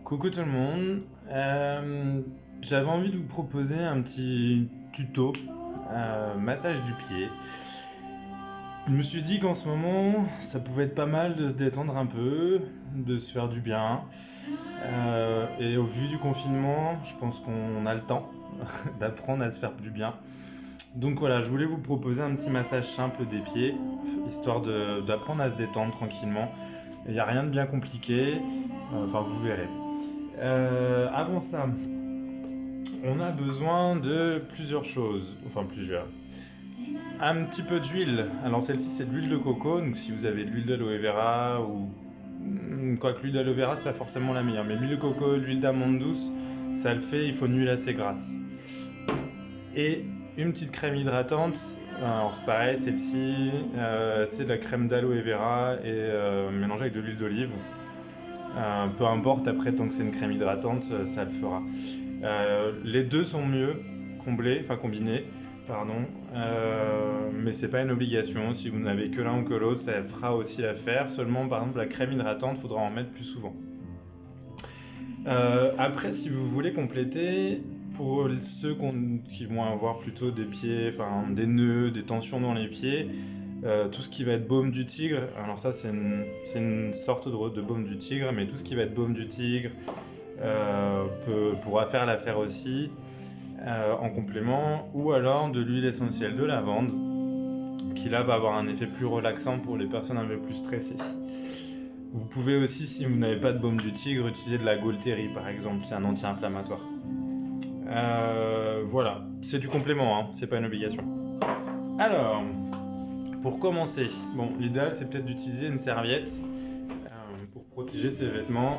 Coucou tout le monde. J'avais envie de vous proposer un petit tuto massage du pied. Je me suis dit qu'en ce moment, ça pouvait être pas mal de se détendre un peu, de se faire du bien. Et au vu du confinement, je pense qu'on a le temps d'apprendre à se faire du bien. Donc voilà, je voulais vous proposer un petit massage simple des pieds, histoire d'apprendre à se détendre tranquillement. Il n'y a rien de bien compliqué, enfin vous verrez. Avant ça, on a besoin de plusieurs choses, enfin plusieurs. Un petit peu d'huile. Alors celle-ci c'est de l'huile de coco, donc si vous avez de l'huile d'aloe vera ou quoique l'huile d'aloe vera c'est pas forcément la meilleure, mais l'huile de coco, l'huile d'amande douce, ça le fait. Il faut une huile assez grasse. Et une petite crème hydratante. Alors c'est pareil, celle-ci c'est de la crème d'aloe vera et mélangée avec de l'huile d'olive. Peu importe, après tant que c'est une crème hydratante, ça le fera. Les deux sont mieux combinés, pardon. Mais c'est pas une obligation. Si vous n'avez que l'un ou que l'autre, ça fera aussi l'affaire. Seulement, par exemple, la crème hydratante, faudra en mettre plus souvent. Après, si vous voulez compléter, pour ceux qui vont avoir plutôt des pieds, enfin des nœuds, des tensions dans les pieds, tout ce qui va être baume du tigre, alors ça c'est une sorte de baume du tigre, mais tout ce qui va être baume du tigre pourra faire l'affaire aussi en complément, ou alors de l'huile essentielle de lavande, qui là va avoir un effet plus relaxant pour les personnes un peu plus stressées. Vous pouvez aussi, si vous n'avez pas de baume du tigre, utiliser de la Gaultérie par exemple, c'est un anti-inflammatoire. Voilà, c'est du complément, hein, c'est pas une obligation. Alors, pour commencer, bon, l'idéal c'est peut-être d'utiliser une serviette pour protéger ses vêtements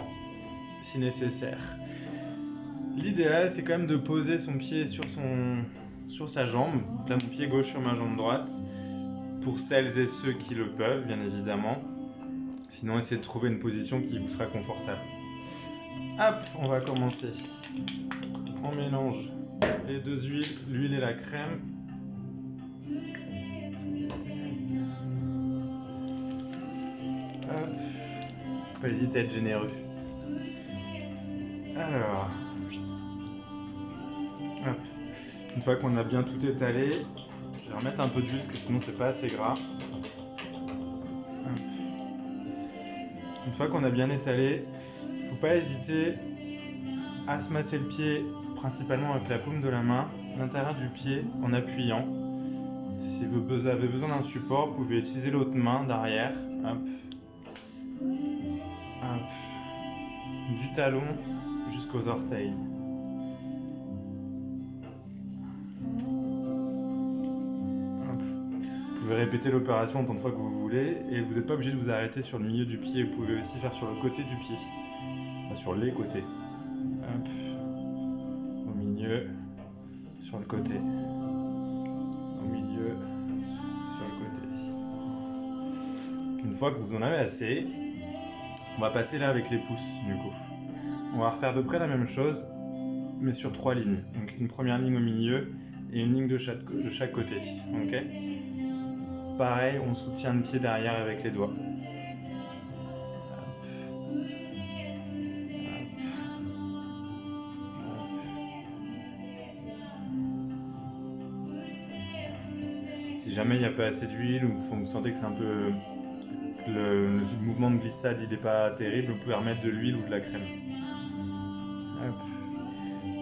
si nécessaire. L'idéal c'est quand même de poser son pied sur sa jambe. Là, mon pied gauche sur ma jambe droite, pour celles et ceux qui le peuvent, bien évidemment. Sinon, essayez de trouver une position qui vous sera confortable. Hop, on va commencer. On mélange les deux huiles, l'huile et la crème. Hop, faut pas hésiter à être généreux. Alors, hop. Une fois qu'on a bien tout étalé, je vais remettre un peu d'huile parce que sinon c'est pas assez gras. Hop. Une fois qu'on a bien étalé, faut pas hésiter à se masser le pied principalement avec la paume de la main, l'intérieur du pied en appuyant. Si vous avez besoin d'un support, vous pouvez utiliser l'autre main derrière. Hop. Hop. Du talon jusqu'aux orteils. Hop. Vous pouvez répéter l'opération autant de fois que vous voulez et vous n'êtes pas obligé de vous arrêter sur le milieu du pied. Vous pouvez aussi faire sur le côté du pied, enfin, sur les côtés. Hop. Au milieu, sur le côté. Au milieu, sur le côté. Une fois que vous en avez assez, on va passer là avec les pouces du coup. On va refaire à peu près la même chose, mais sur 3 lignes. Donc une première ligne au milieu et une ligne de chaque côté. Ok. Pareil, on soutient le pied derrière avec les doigts. Si jamais il n'y a pas assez d'huile ou vous sentez que c'est un peu le mouvement de glissade il n'est pas terrible, vous pouvez remettre de l'huile ou de la crème. Hop.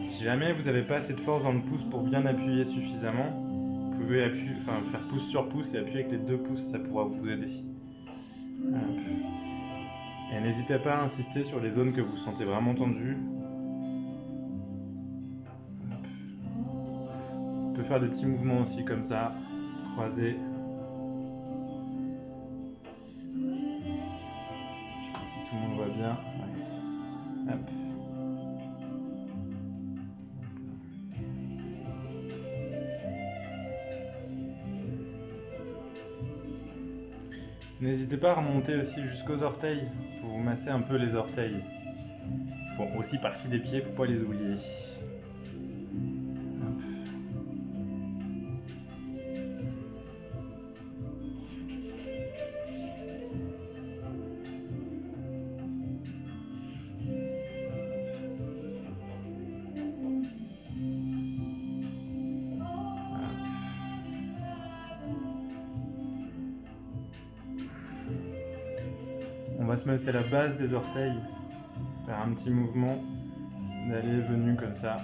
Si jamais vous n'avez pas assez de force dans le pouce pour bien appuyer suffisamment, vous pouvez faire pouce sur pouce et appuyer avec les deux pouces, ça pourra vous aider. Hop. Et n'hésitez pas à insister sur les zones que vous sentez vraiment tendues. Hop. On peut faire des petits mouvements aussi comme ça, croisés. Je sais pas si tout le monde voit bien. Ouais. Hop. N'hésitez pas à remonter aussi jusqu'aux orteils pour vous masser un peu les orteils. Bon, aussi partie des pieds, faut pas les oublier. Hop. va se masser la base des orteils, faire un petit mouvement d'aller et venu comme ça,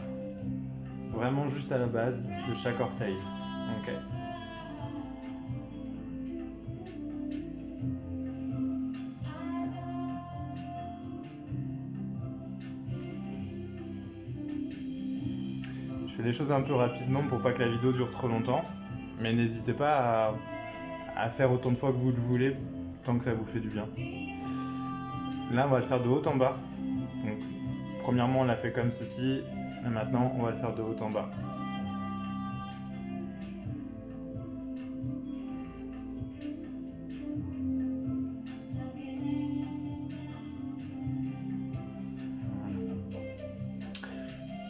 vraiment juste à la base de chaque orteil. Ok. Je fais les choses un peu rapidement pour pas que la vidéo dure trop longtemps, mais n'hésitez pas à faire autant de fois que vous le voulez, tant que ça vous fait du bien. Là, on va le faire de haut en bas. Donc, premièrement, on l'a fait comme ceci, et maintenant, on va le faire de haut en bas.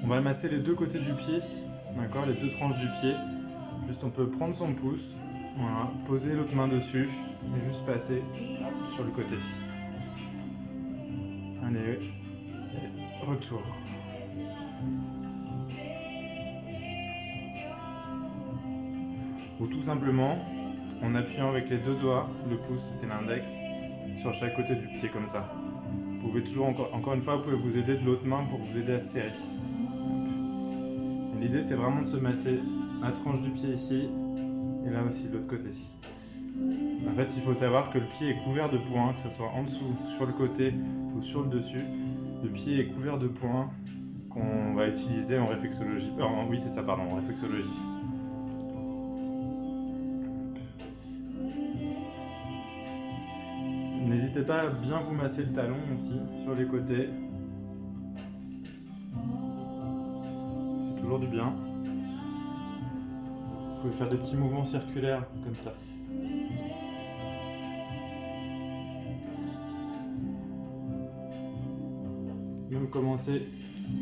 On va masser les deux côtés du pied, d'accord, les deux tranches du pied. Juste, on peut prendre son pouce, voilà, poser l'autre main dessus, et juste passer sur le côté. Allez, et retour. Ou tout simplement, en appuyant avec les deux doigts, le pouce et l'index, sur chaque côté du pied comme ça. Vous pouvez toujours, encore une fois, vous pouvez vous aider de l'autre main pour vous aider à serrer. L'idée, c'est vraiment de se masser la tranche du pied ici, et là aussi de l'autre côté. En fait, il faut savoir que le pied est couvert de points, que ce soit en dessous, sur le côté ou sur le dessus. Le pied est couvert de points qu'on va utiliser en réflexologie. Oui, c'est ça, pardon, en réflexologie. N'hésitez pas à bien vous masser le talon aussi, sur les côtés. Ça fait toujours du bien. Vous pouvez faire des petits mouvements circulaires, comme ça. Même commencer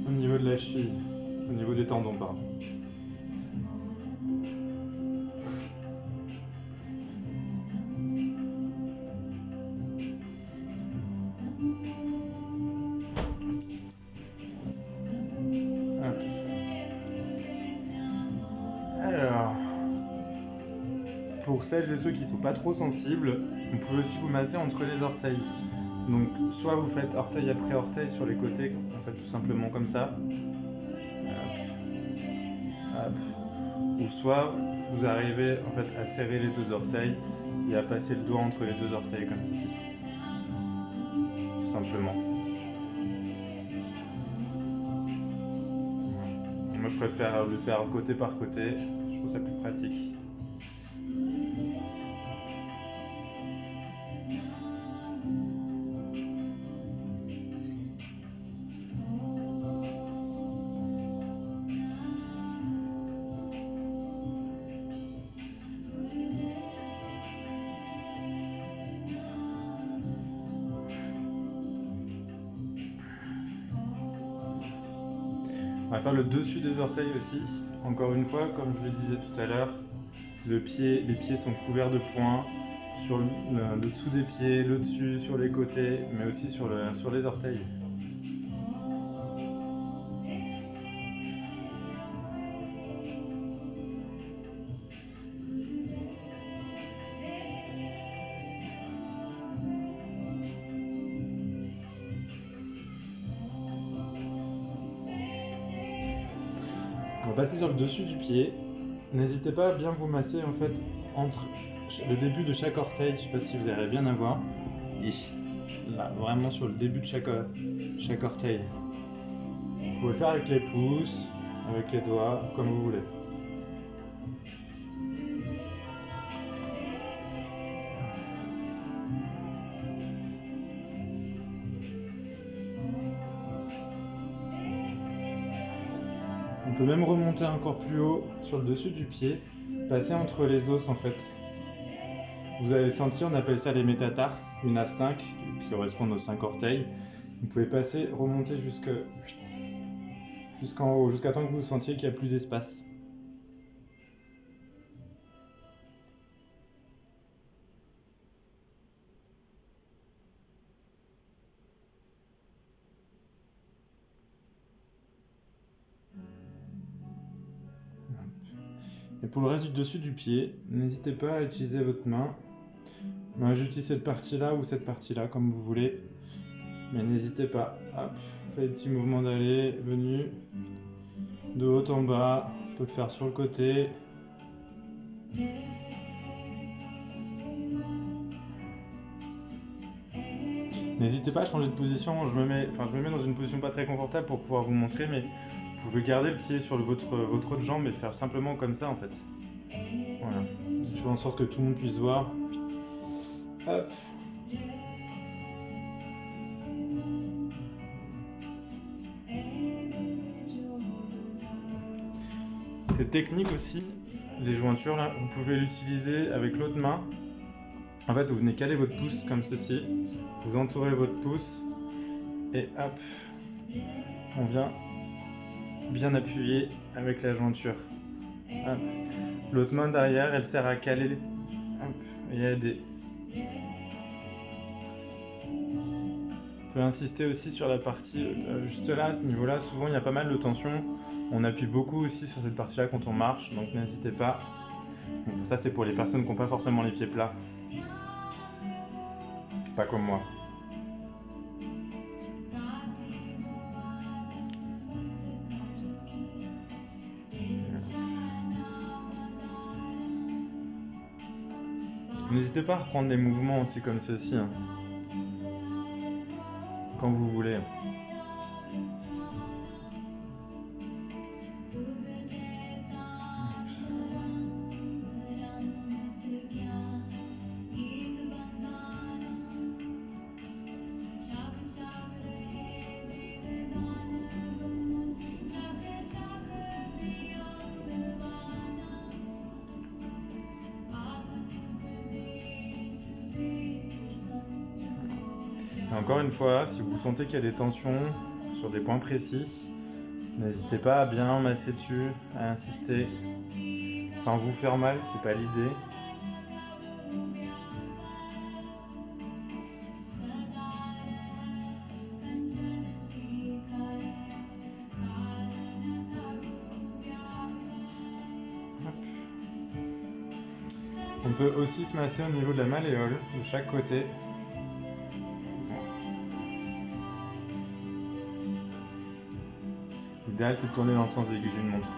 au niveau de la cheville, au niveau des tendons, pardon. Hop. Alors, pour celles et ceux qui ne sont pas trop sensibles, vous pouvez aussi vous masser entre les orteils. Donc, soit vous faites orteil après orteil sur les côtés, en fait tout simplement comme ça. Hop. Hop. Ou soit vous arrivez en fait à serrer les deux orteils et à passer le doigt entre les deux orteils comme ceci. Tout simplement. Moi je préfère le faire côté par côté, je trouve ça plus pratique. On va faire le dessus des orteils aussi. Encore une fois, comme je le disais tout à l'heure, les pieds sont couverts de points sur le dessous des pieds, le dessus, sur les côtés, mais aussi sur les orteils. On va passer sur le dessus du pied. N'hésitez pas à bien vous masser en fait entre le début de chaque orteil. Je ne sais pas si vous arrivez bien à voir. Ici, là, vraiment sur le début de chaque orteil. Vous pouvez le faire avec les pouces, avec les doigts, comme vous voulez. On peut même remonter encore plus haut sur le dessus du pied, passer entre les os en fait. Vous avez senti, on appelle ça les métatarses, une à 5 qui correspondent aux 5 orteils. Vous pouvez passer, remonter jusqu'en haut, jusqu'à temps que vous sentiez qu'il n'y a plus d'espace. Et pour le reste du dessus du pied, n'hésitez pas à utiliser votre main Moi, j'utilise cette partie-là ou cette partie-là, comme vous voulez. Mais n'hésitez pas. Hop, faites des petits mouvements d'aller, venue, de haut en bas. On peut le faire sur le côté. N'hésitez pas à changer de position. Je me mets dans une position pas très confortable pour pouvoir vous montrer, mais vous pouvez garder le pied sur votre autre jambe et le faire simplement comme ça en fait. Voilà. Je fais en sorte que tout le monde puisse voir. Hop. Cette technique aussi, les jointures là, vous pouvez l'utiliser avec l'autre main. En fait, vous venez caler votre pouce comme ceci. Vous entourez votre pouce et hop, on vient bien appuyer avec la jointure. Hop. L'autre main derrière, elle sert à caler hop, et à aider. Vous pouvez insister aussi sur la partie juste là, à ce niveau-là. Souvent, il y a pas mal de tension. On appuie beaucoup aussi sur cette partie-là quand on marche, donc n'hésitez pas. Donc, ça, c'est pour les personnes qui n'ont pas forcément les pieds plats. Pas comme moi. N'hésitez pas à reprendre les mouvements aussi comme ceci, hein, quand vous voulez. Et encore une fois, si vous sentez qu'il y a des tensions sur des points précis, n'hésitez pas à bien masser dessus, à insister, sans vous faire mal, c'est pas l'idée. On peut aussi se masser au niveau de la malléole, de chaque côté. L'idéal, c'est de tourner dans le sens aigu d'une montre.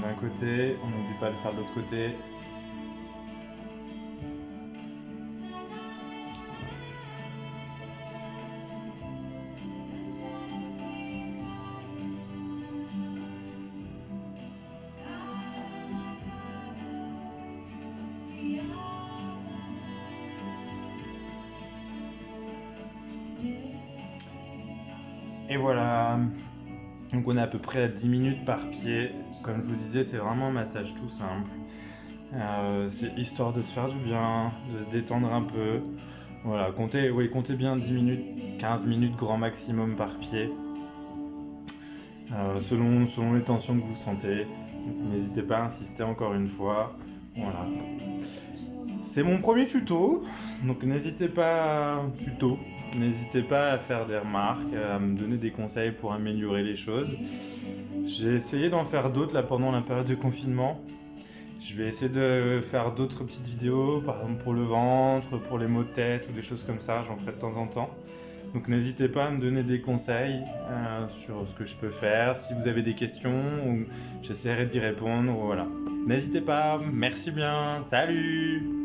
Voilà. D'un côté, on n'oublie pas de faire de l'autre côté. Et voilà. Donc on est à peu près à 10 minutes par pied. Comme je vous disais, c'est vraiment un massage tout simple. C'est histoire de se faire du bien, de se détendre un peu. Voilà, comptez bien 10 minutes, 15 minutes grand maximum par pied. Selon les tensions que vous sentez. N'hésitez pas à insister encore une fois. Voilà. C'est mon premier tuto, donc n'hésitez pas à faire des remarques, à me donner des conseils pour améliorer les choses. J'ai essayé d'en faire d'autres là pendant la période de confinement. Je vais essayer de faire d'autres petites vidéos, par exemple pour le ventre, pour les maux de tête ou des choses comme ça, j'en ferai de temps en temps. Donc n'hésitez pas à me donner des conseils sur ce que je peux faire. Si vous avez des questions, j'essaierai d'y répondre. Voilà. N'hésitez pas, merci bien, salut!